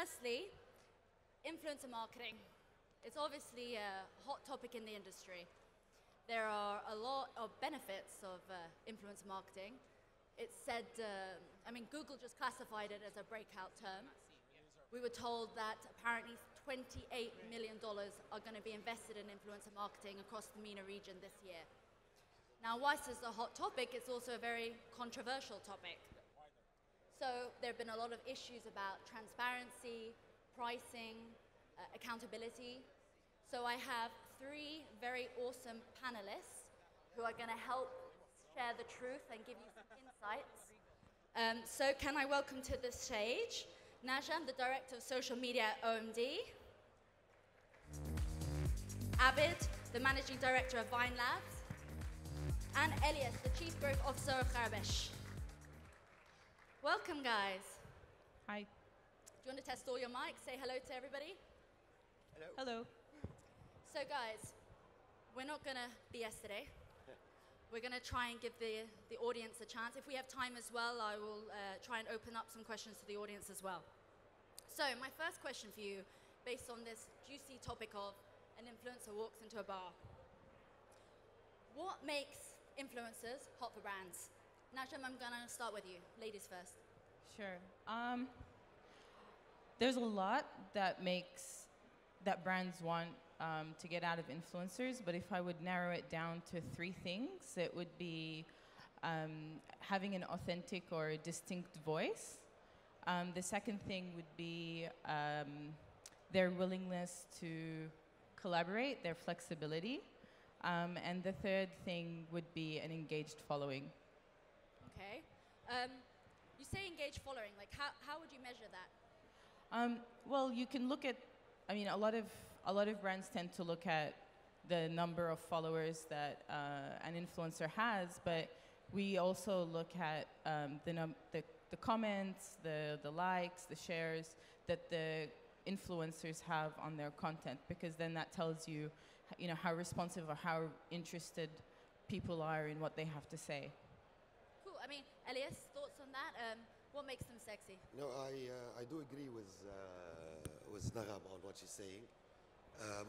firstly, influencer marketing. It's obviously a hot topic in the industry. There are a lot of benefits of influencer marketing. It's said, I mean, Google just classified it as a breakout term. We were told that apparently $28 million are going to be invested in influencer marketing across the MENA region this year. Now, whilst it's a hot topic, it's also a very controversial topic. So there have been a lot of issues about transparency, pricing, accountability. So I have three very awesome panelists who are going to help share the truth and give you some insights. So can I welcome to the stage Nagham, the Director of Social Media at OMD, Abed, the Managing Director of Vinelab, and Elias, the Chief Growth Officer of Kharabeesh. Welcome, guys. Hi. Do you want to test all your mics? Say hello to everybody. Hello. Hello. So, guys, we're not going to BS today. We're going to try and give the audience a chance. If we have time as well, I will try and open up some questions to the audience as well. So my first question for you, based on this juicy topic of an influencer walks into a bar. What makes influencers hot for brands? Nagham, I'm going to start with you. Ladies first. Sure. There's a lot that brands want to get out of influencers, but if I would narrow it down to three things, it would be having an authentic or distinct voice. The second thing would be their willingness to collaborate, their flexibility. And the third thing would be an engaged following. Okay. You say engaged following, like how would you measure that? Well, you can look at, I mean, a lot of brands tend to look at the number of followers that an influencer has, but we also look at the comments, the likes, the shares that the influencers have on their content, because then that tells you, how responsive or how interested people are in what they have to say. Cool. I mean, Elias, thoughts on that? What makes them sexy? No, I do agree with Nagham on what she's saying.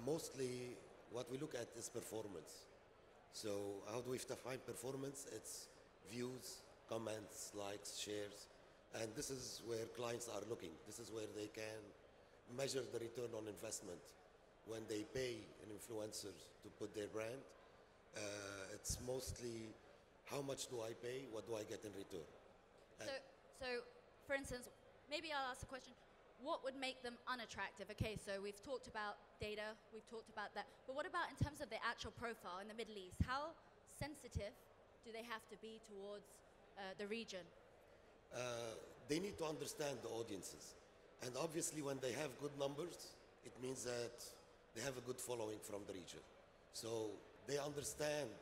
Mostly, what we look at is performance. So how do we define performance? It's views, comments, likes, shares. And this is where clients are looking. This is where they can measure the return on investment. When they pay an influencer to put their brand, it's mostly how much do I pay, what do I get in return? So, for instance, maybe I'll ask a question. What would make them unattractive? Okay, so we've talked about data, we've talked about that, but what about in terms of their actual profile in the Middle East? How sensitive do they have to be towards the region? They need to understand the audiences. And obviously when they have good numbers, it means that they have a good following from the region. So they understand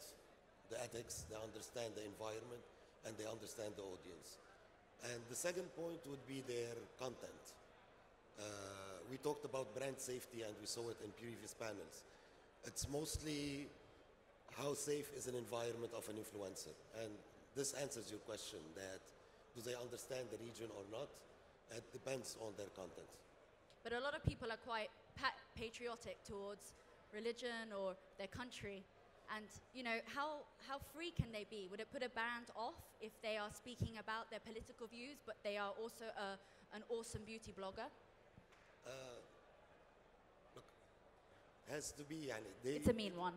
the ethics, they understand the environment, and they understand the audience. And the second point would be their content. We talked about brand safety and we saw it in previous panels. It's mostly how safe is an environment of an influencer. And this answers your question that do they understand the region or not? It depends on their content. But a lot of people are quite patriotic towards religion or their country. And, how free can they be? Would it put a brand off if they are speaking about their political views, but they are also an awesome beauty blogger? Look, has to be, it's a mean one.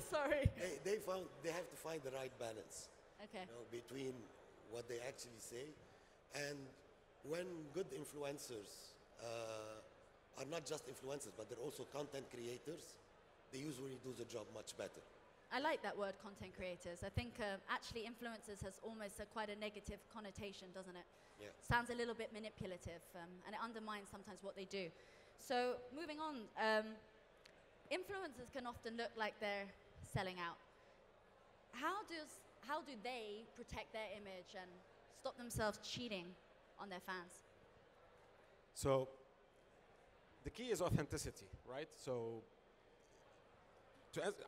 Sorry. They have to find the right balance. Okay. Between what they actually say, and when good influencers are not just influencers, but they're also content creators, they usually do the job much better. I like that word, content creators. I think actually influencers has almost quite a negative connotation, doesn't it? Yeah. Sounds a little bit manipulative, and it undermines sometimes what they do. So moving on, influencers can often look like they're selling out. How do they protect their image and stop themselves cheating on their fans? So the key is authenticity, right? So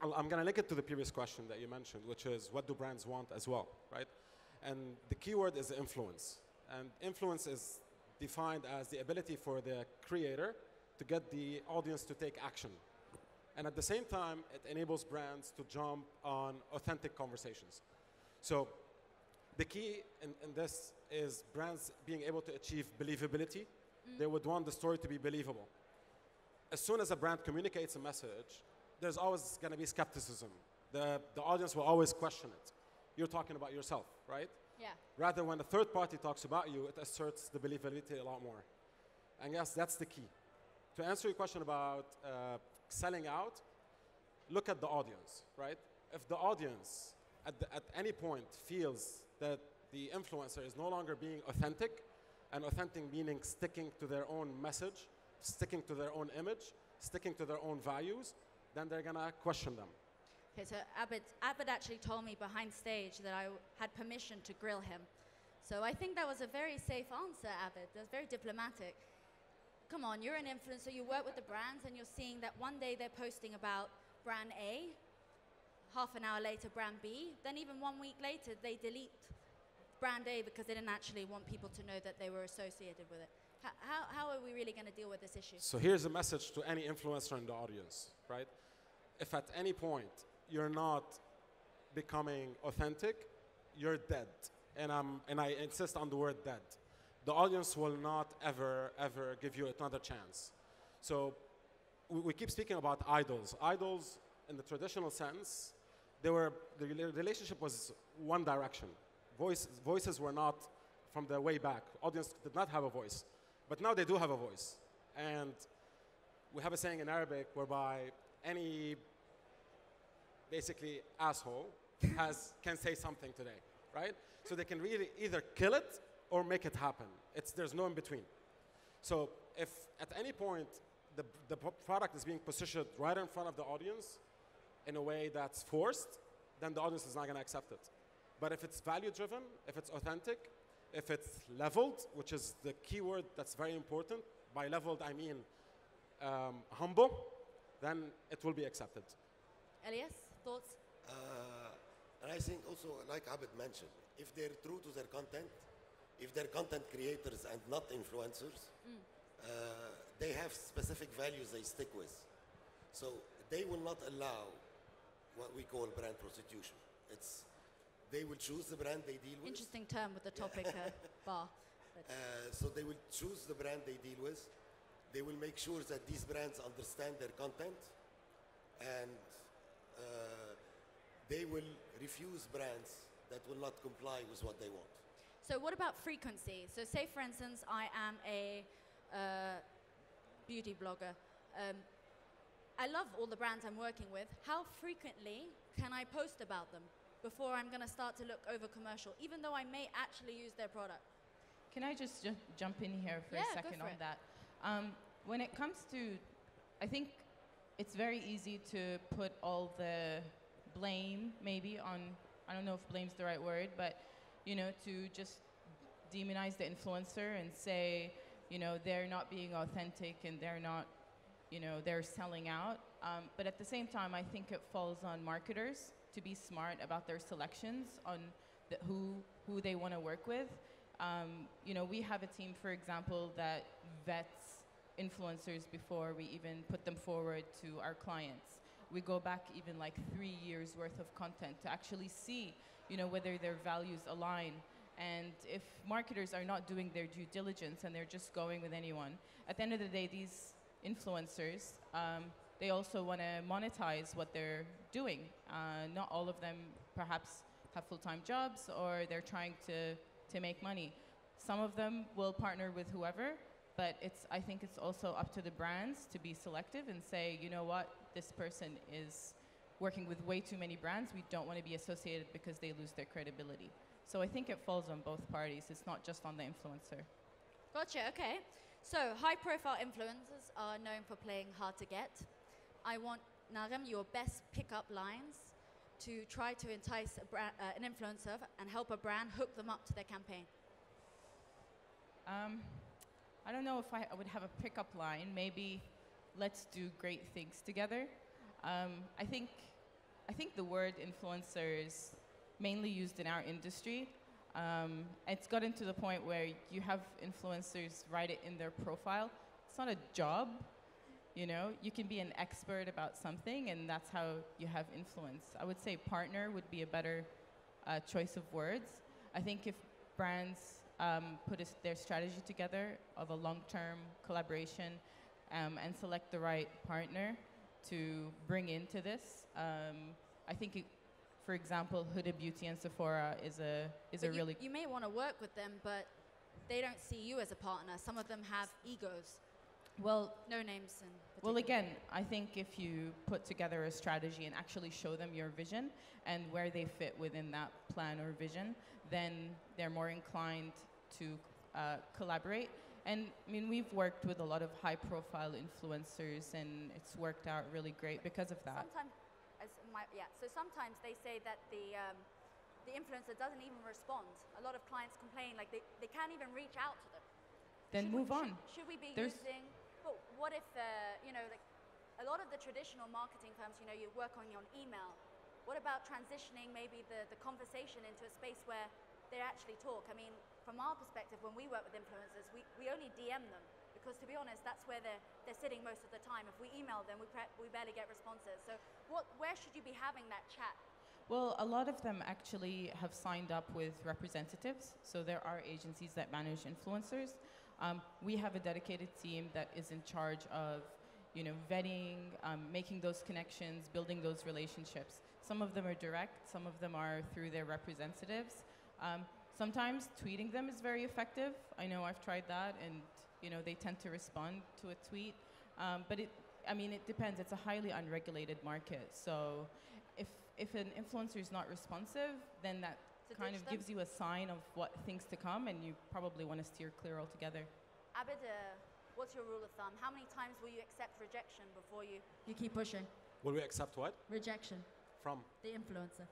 I'm going to link it to the previous question that you mentioned, which is what do brands want as well, right? And the key word is influence. And influence is defined as the ability for the creator to get the audience to take action. And at the same time, it enables brands to jump on authentic conversations. So the key in this is brands being able to achieve believability. They would want the story to be believable. As soon as a brand communicates a message, there's always going to be skepticism. The audience will always question it. You're talking about yourself, right? Yeah. Rather, when a third party talks about you, it asserts the believability a lot more. And yes, that's the key. To answer your question about selling out, look at the audience, right? If the audience at any point feels that the influencer is no longer being authentic, and authentic meaning sticking to their own message, sticking to their own image, sticking to their own values, then they're gonna question them. Okay, so Abed actually told me behind stage that I had permission to grill him. So I think that was a very safe answer, Abed. That's very diplomatic. Come on, you're an influencer, you work with the brands, and you're seeing that one day they're posting about brand A, half an hour later brand B, then even 1 week later they delete brand A because they didn't actually want people to know that they were associated with it. How are we really going to deal with this issue? So here's a message to any influencer in the audience, right? If at any point you're not becoming authentic, you're dead. And I insist on the word dead. The audience will not ever give you another chance. So we keep speaking about idols. Idols, in the traditional sense, the relationship was one direction. Voices were not from the way back. Audience did not have a voice. But now they do have a voice. And we have a saying in Arabic whereby any basically asshole can say something today, right? So they can really either kill it or make it happen. There's no in between. So if at any point the product is being positioned right in front of the audience in a way that's forced, then the audience is not going to accept it. But if it's value-driven, if it's authentic, if it's leveled, which is the key word that's very important, by leveled I mean humble, then it will be accepted. Elias, thoughts? And I think also, like Abed mentioned, if they're true to their content, if they're content creators and not influencers, they have specific values they stick with. So they will not allow what we call brand prostitution. They will choose the brand they deal with. Interesting term with the topic bar. So they will choose the brand they deal with. They will make sure that these brands understand their content, and they will refuse brands that will not comply with what they want. So what about frequency? So say, for instance, I am a beauty blogger. I love all the brands I'm working with. How frequently can I post about them before I'm going to start to look over commercial, even though I may actually use their product? Can I just jump in here for a second on that? When it comes to, I think it's very easy to put all the blame maybe on, I don't know if blame's the right word, but to just demonize the influencer and say, they're not being authentic and they're not, they're selling out. But at the same time, I think it falls on marketers to be smart about their selections on who they want to work with. We have a team, for example, that vets influencers before we even put them forward to our clients. We go back even like 3 years worth of content to actually see, whether their values align. And if marketers are not doing their due diligence and they're just going with anyone, at the end of the day, these influencers, they also want to monetize what they're doing. Not all of them perhaps have full-time jobs, or they're trying to make money. Some of them will partner with whoever, but I think it's also up to the brands to be selective and say, you know what, this person is working with way too many brands. We don't want to be associated because they lose their credibility. So I think it falls on both parties. It's not just on the influencer. Gotcha, okay. So high-profile influencers are known for playing hard to get. I want, Nagham, your best pickup lines to try to entice an influencer and help a brand hook them up to their campaign. I don't know if I would have a pickup line. Maybe let's do great things together. I think the word influencer is mainly used in our industry. It's gotten to the point where you have influencers write it in their profile. It's not a job, you know. You can be an expert about something, and that's how you have influence. I would say partner would be a better choice of words. I think if brands put their strategy together of a long-term collaboration and select the right partner to bring into this, I think for example, Huda Beauty and Sephora is a really... You may want to work with them, but they don't see you as a partner. Some of them have egos. Well, no names in particular. Well, again, I think if you put together a strategy and actually show them your vision and where they fit within that plan or vision, then they're more inclined to collaborate. And I mean, we've worked with a lot of high-profile influencers, and it's worked out really great because of that. So sometimes they say that the influencer doesn't even respond. A lot of clients complain, like they can't even reach out to them. Then move on. Should we be using? But what if like a lot of the traditional marketing firms, you work on your email. What about transitioning maybe the conversation into a space where they actually talk? I mean, from our perspective, when we work with influencers, we only DM them. Because to be honest, that's where they're sitting most of the time. If we email them, we barely get responses. So where should you be having that chat? Well, a lot of them actually have signed up with representatives. So there are agencies that manage influencers. We have a dedicated team that is in charge of, vetting, making those connections, building those relationships. Some of them are direct, some of them are through their representatives. Sometimes tweeting them is very effective. I know I've tried that, and they tend to respond to a tweet. But it depends. It's a highly unregulated market. So if an influencer is not responsive, then that kind of gives you a sign of what things to come, and you probably want to steer clear altogether. Abed, what's your rule of thumb? How many times will you accept rejection before you keep pushing? Will we accept what? Rejection. From? The influencer.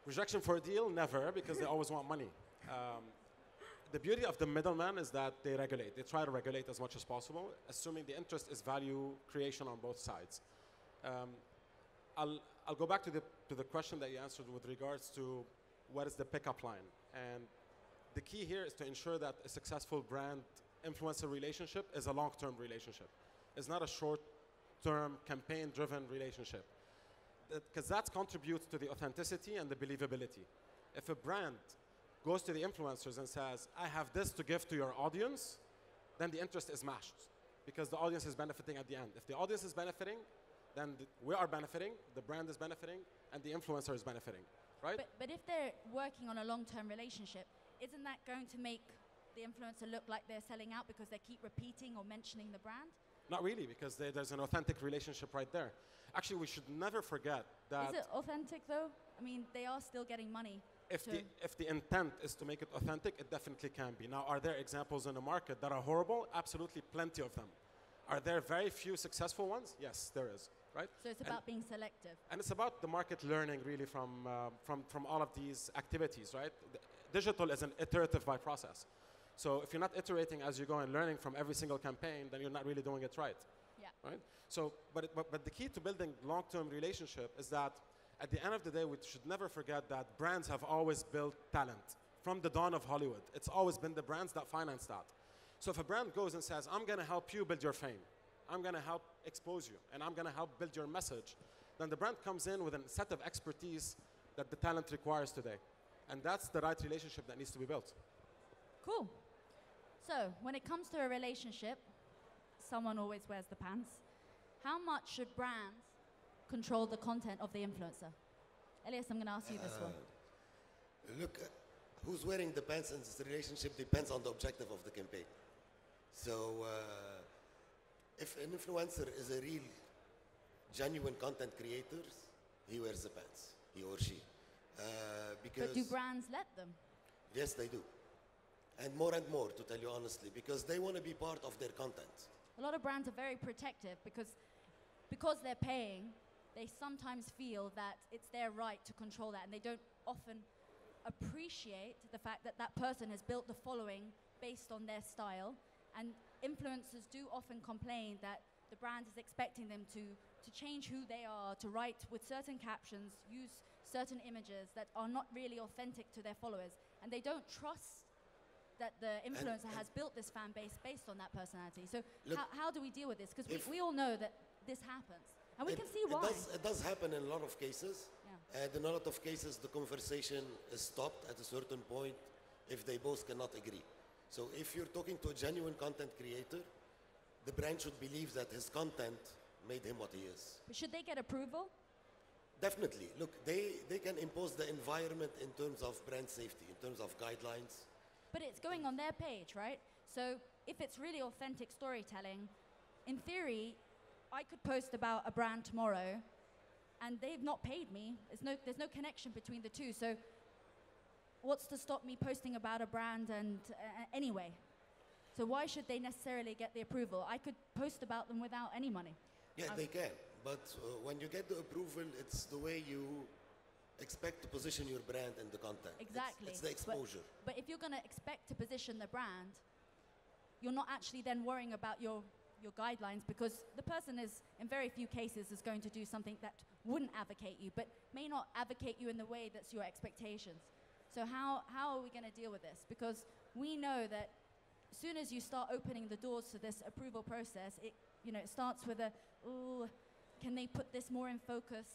Rejection for a deal? Never, because they always want money. The beauty of the middleman is that they regulate. They try to regulate as much as possible, assuming the interest is value creation on both sides. I'll go back to the question that you answered with regards to what is the pickup line. And the key here is to ensure that a successful brand influencer relationship is a long-term relationship. It's not a short-term campaign-driven relationship. Because that contributes to the authenticity and the believability. If a brand goes to the influencers and says, I have this to give to your audience, then the interest is matched because the audience is benefiting at the end. If the audience is benefiting, then we are benefiting, the brand is benefiting, and the influencer is benefiting, right? But if they're working on a long-term relationship, isn't that going to make the influencer look like they're selling out because they keep repeating or mentioning the brand? Not really, because there's an authentic relationship right there. Actually, we should never forget that... Is it authentic though? I mean, they are still getting money. If the intent is to make it authentic, it definitely can be. Now, are there examples in the market that are horrible? Absolutely, plenty of them. Are there very few successful ones? Yes, there is, right? So it's about being selective. And it's about the market learning really from all of these activities, right? Digital is an iterative by process. So if you're not iterating as you go and learning from every single campaign, then you're not really doing it right. Yeah. Right? So, but the key to building long-term relationship is that at the end of the day, we should never forget that brands have always built talent. From the dawn of Hollywood, it's always been the brands that finance that. So if a brand goes and says, I'm going to help you build your fame, I'm going to help expose you, and I'm going to help build your message, then the brand comes in with a set of expertise that the talent requires today. And that's the right relationship that needs to be built. Cool. So when it comes to a relationship, someone always wears the pants. How much should brands control the content of the influencer? Elias, I'm going to ask you this one. Look, who's wearing the pants in this relationship depends on the objective of the campaign. So if an influencer is a real, genuine content creator, he wears the pants, he or she. But do brands let them? Yes, they do. And more, to tell you honestly, because they want to be part of their content. A lot of brands are very protective because they're paying, they sometimes feel that it's their right to control that, and they don't often appreciate the fact that that person has built the following based on their style. And influencers do often complain that the brand is expecting them to change who they are, to write with certain captions, use certain images that are not really authentic to their followers, and they don't trust that the influencer has built this fan base based on that personality. So how do we deal with this? Because we all know that this happens, and we can see why. It does happen in a lot of cases, and in a lot of cases the conversation is stopped at a certain point if they both cannot agree. So if you're talking to a genuine content creator, the brand should believe that his content made him what he is. But should they get approval? Definitely. Look, they can impose the environment in terms of brand safety, in terms of guidelines. But it's going on their page, right? So if it's really authentic storytelling, in theory, I could post about a brand tomorrow, and they've not paid me. There's no connection between the two. So what's to stop me posting about a brand and anyway? So why should they necessarily get the approval? I could post about them without any money. Yeah, they can. But when you get the approval, it's the way you expect to position your brand in the content. Exactly. It's the exposure. But if you're going to expect to position the brand, you're not actually then worrying about your guidelines, because the person is, in very few cases, is going to do something that wouldn't advocate you, but may not advocate you in the way that's your expectations. So how are we going to deal with this? Because we know that as soon as you start opening the doors to this approval process, it starts with a, ooh, can they put this more in focus?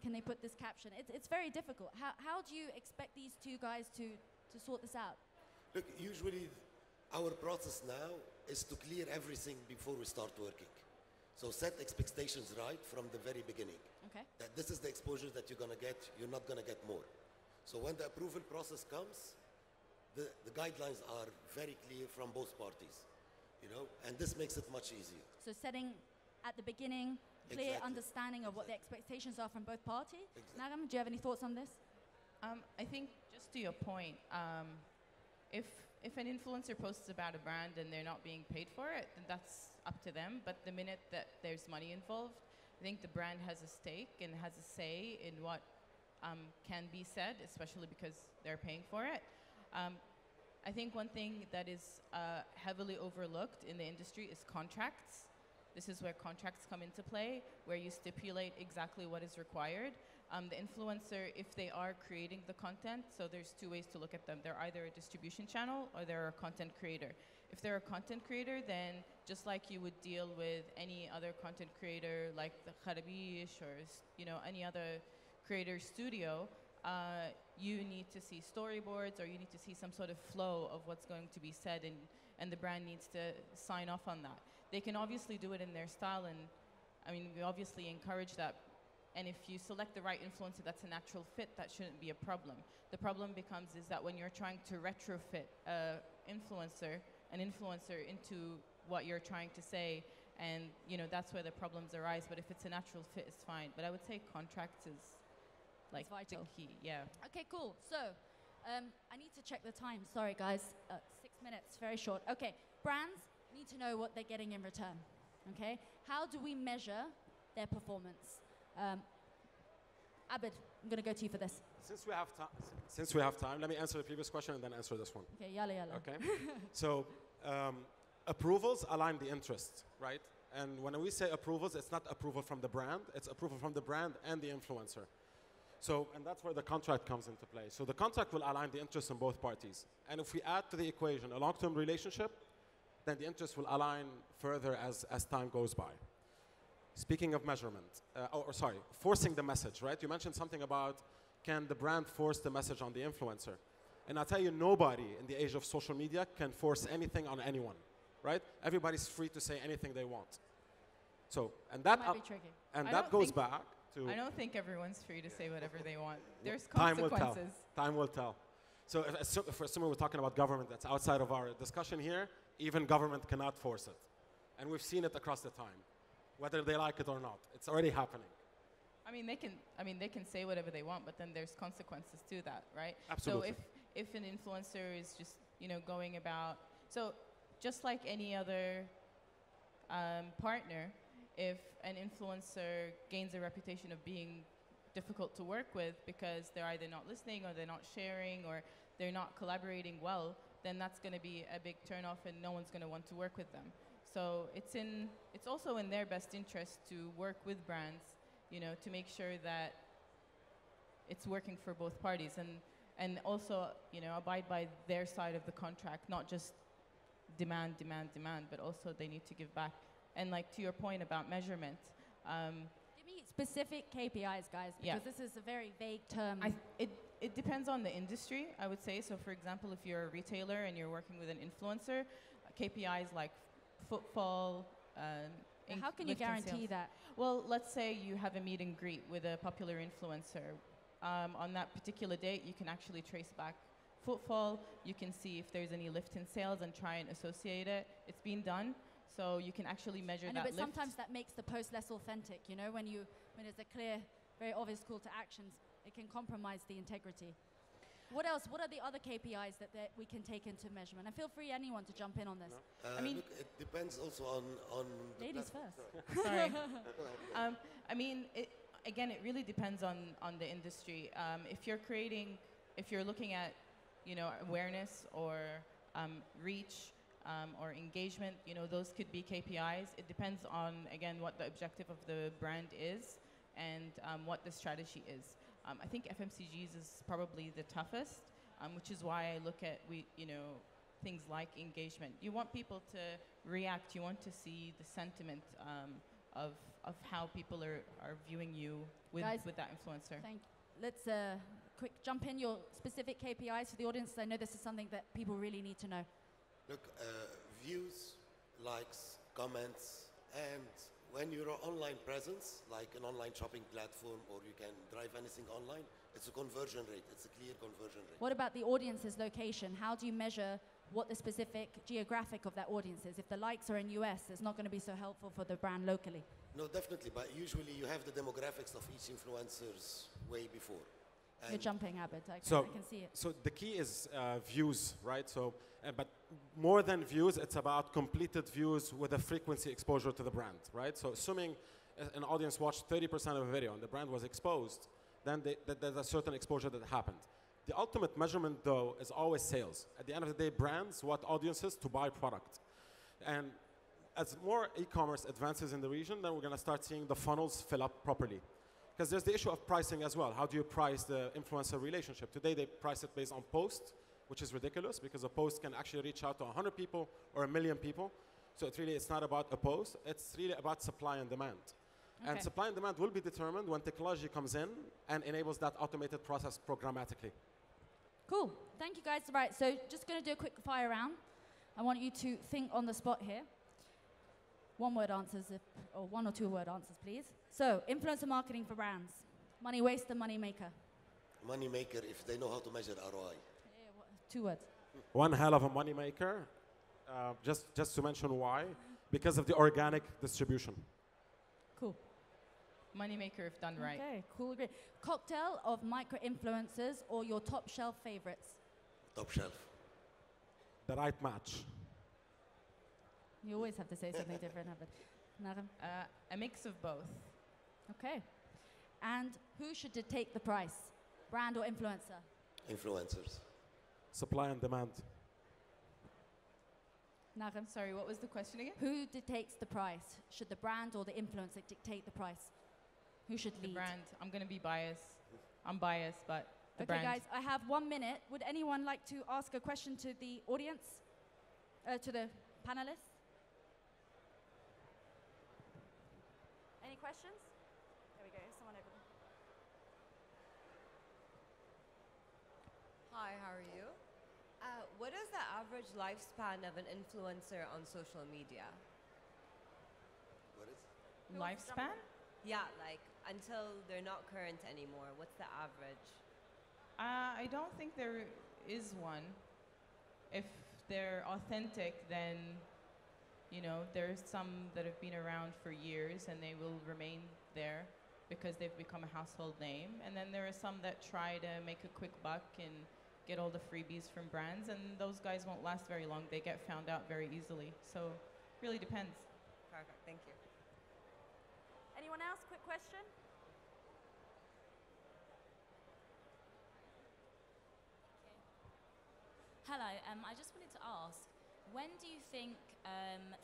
Can they put this caption? It's very difficult. How do you expect these two guys to sort this out? Look, usually our process now is to clear everything before we start working. So set expectations right from the very beginning. Okay. That this is the exposure that you're going to get, you're not going to get more. So when the approval process comes, the guidelines are very clear from both parties, and this makes it much easier. So setting at the beginning, clear understanding of what the expectations are from both parties. Nagham, do you have any thoughts on this? I think just to your point, if an influencer posts about a brand and they're not being paid for it, then that's up to them. But the minute that there's money involved, I think the brand has a stake and has a say in what can be said, especially because they're paying for it. I think one thing that is heavily overlooked in the industry is contracts. This is where contracts come into play, where you stipulate exactly what is required. The influencer, if they are creating the content, so there's two ways to look at them. They're either a distribution channel or they're a content creator. If they're a content creator, then just like you would deal with any other content creator, like the Kharabeesh or any other creator studio, you need to see storyboards, or you need to see some sort of flow of what's going to be said, and the brand needs to sign off on that. They can obviously do it in their style, and I mean, we obviously encourage that. And if you select the right influencer that's a natural fit, that shouldn't be a problem. The problem becomes is that when you're trying to retrofit an influencer into what you're trying to say, and that's where the problems arise. But if it's a natural fit, it's fine. But I would say contracts is like the key. Yeah. Okay, cool. So I need to check the time. Sorry, guys. 6 minutes, very short. Okay, brands need to know what they're getting in return. Okay, how do we measure their performance? Abed, I'm going to go to you for this. Since we have time, let me answer the previous question and then answer this one. Okay, yalla. Okay. So approvals align the interest, right? And when we say approvals, it's not approval from the brand, it's approval from the brand and the influencer. So, and that's where the contract comes into play. So the contract will align the interests in both parties. And if we add to the equation a long-term relationship, then the interests will align further as time goes by. Speaking of measurement, forcing the message, right? You mentioned something about, can the brand force the message on the influencer? And I'll tell you, nobody in the age of social media can force anything on anyone, right? Everybody's free to say anything they want. So, and that might be tricky. And that goes back to... I don't think everyone's free to say whatever they want. There's consequences. Time will tell. So if assuming we're talking about government that's outside of our discussion here, even government cannot force it. And we've seen it across the time, whether they like it or not. It's already happening. I mean, they can say whatever they want, but then there's consequences to that, right? Absolutely. So if an influencer is just, going about, so just like any other partner, if an influencer gains a reputation of being difficult to work with because they're either not listening or they're not sharing or they're not collaborating well, then that's going to be a big turnoff and no one's going to want to work with them. So it's also in their best interest to work with brands, to make sure that it's working for both parties, and also, you know, abide by their side of the contract, not just demand, but also they need to give back. And like to your point about measurement, Give me specific KPIs, guys, because this is a very vague term. it depends on the industry, I would say. So for example, if you're a retailer and you're working with an influencer, KPIs like footfall. How can you guarantee that? Well, let's say you have a meet and greet with a popular influencer. On that particular date, you can actually trace back footfall. You can see if there's any lift in sales and try and associate it. It's been done, so you can actually measure I know, that but lift. sometimes that makes the post less authentic. You know, when there's a clear, very obvious call to actions, it can compromise the integrity. What else? What are the other KPIs that we can take into measurement? And feel free, anyone, to jump in on this. I mean, look, it depends also on the Ladies platform. first. Sorry. I mean, again, it really depends on the industry. If you're looking at, you know, awareness or reach or engagement, you know, those could be KPIs. It depends on, again, what the objective of the brand is and what the strategy is. I think FMCGs is probably the toughest, which is why I look at things like engagement. You want people to react. You want to see the sentiment of how people are viewing you with that influencer. Let's quick jump in your specific KPIs for the audience. I know this is something that people really need to know. Look, views, likes, comments, and when you're an online presence, like an online shopping platform, or you can drive anything online, it's a conversion rate. It's a clear conversion rate. What about the audience's location? How do you measure what the specific geographic of that audience is? If the likes are in US, it's not going to be so helpful for the brand locally. No, definitely, but usually you have the demographics of each influencers way before. You're jumping, Abed. I can see it. So the key is views, right? So, but more than views, it's about completed views with a frequency exposure to the brand, right? So assuming an audience watched 30% of a video and the brand was exposed, then there's a certain exposure that happened. The ultimate measurement, though, is always sales. At the end of the day, brands want audiences to buy product. And as more e-commerce advances in the region, then we're going to start seeing the funnels fill up properly. Because there's the issue of pricing as well. How do you price the influencer relationship? Today, they price it based on post, which is ridiculous because a post can actually reach out to 100 people or 1 million people. So it's not about a post. It's really about supply and demand. Okay. And supply and demand will be determined when technology comes in and enables that automated process programmatically. Cool. Thank you, guys. Right, so just going to do a quick fire round. I want you to think on the spot here. One-word answers, or 1 or 2-word answers, please. So, influencer marketing for brands. Money waster, money maker. Money maker if they know how to measure ROI. Yeah, 2 words. One hell of a money maker. Just to mention why. Because of the organic distribution. Cool. Moneymaker if done right. Okay, cool, great. Cocktail of micro-influencers or your top shelf favorites? Top shelf. The right match. You always have to say something different, Abed. Nagham? A mix of both. Okay. And who should dictate the price? Brand or influencer? Influencers. Supply and demand. Nagham? Sorry, what was the question again? Who dictates the price? Should the brand or the influencer dictate the price? Who should lead? The brand. I'm going to be biased. I'm biased, but the brand. Okay, guys, I have 1 minute. Would anyone like to ask a question to the audience? To the panelists? Any questions? There we go. Someone over there. Hi, how are you? What is the average lifespan of an influencer on social media? What is? Lifespan? Yeah, like until they're not current anymore. What's the average? I don't think there is one. If they're authentic, then, you know, there's some that have been around for years and they will remain there because they've become a household name. And then there are some that try to make a quick buck and get all the freebies from brands, and those guys won't last very long. They get found out very easily. So it really depends. Perfect, thank you. Anyone else? Quick question? Hello, I just wanted to ask, when do you think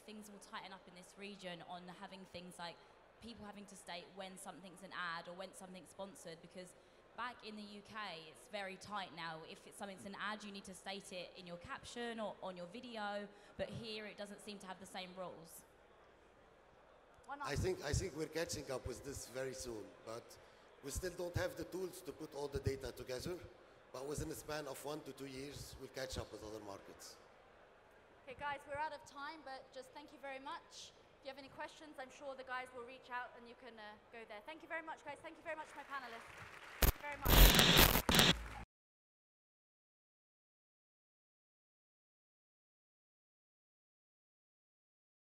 things will tighten up in this region on having things like people having to state when something's an ad or when something's sponsored? Because back in the UK, it's very tight now. If it's something's an ad, you need to state it in your caption or on your video, but here it doesn't seem to have the same rules. I think we're catching up with this very soon, but we still don't have the tools to put all the data together. But within a span of 1 to 2 years, we'll catch up with other markets. Okay, guys, we're out of time, but just thank you very much. If you have any questions, I'm sure the guys will reach out and you can go there. Thank you very much, guys. Thank you very much, my panelists.